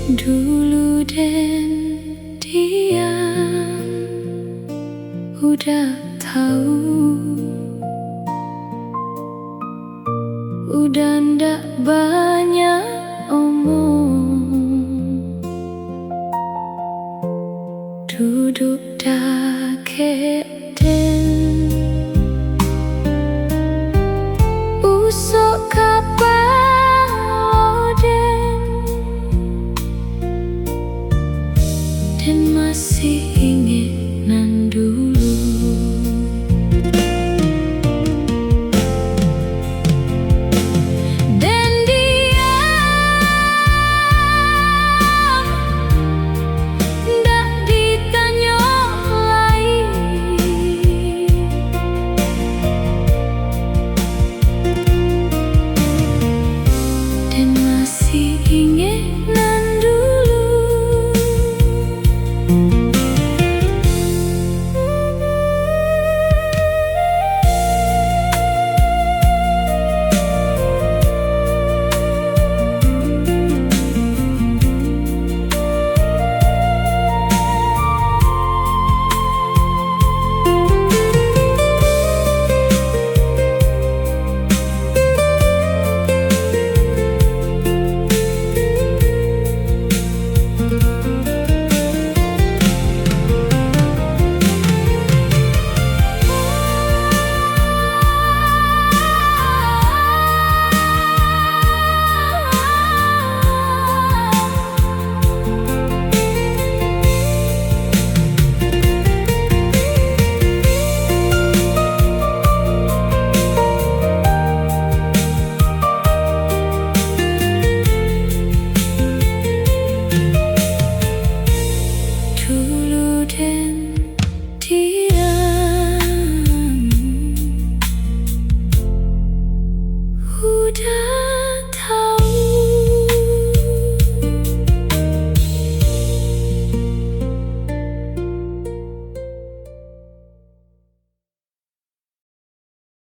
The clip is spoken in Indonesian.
Dulu dan diam, udah tahu, udah ndak banyak omong. Duduk dakek dan usuk kapan dan masih ingek nan dulu. Dan diam, ndak ditanya lagi. Dan masih ingek nan dulu. Dulu dan diam, udah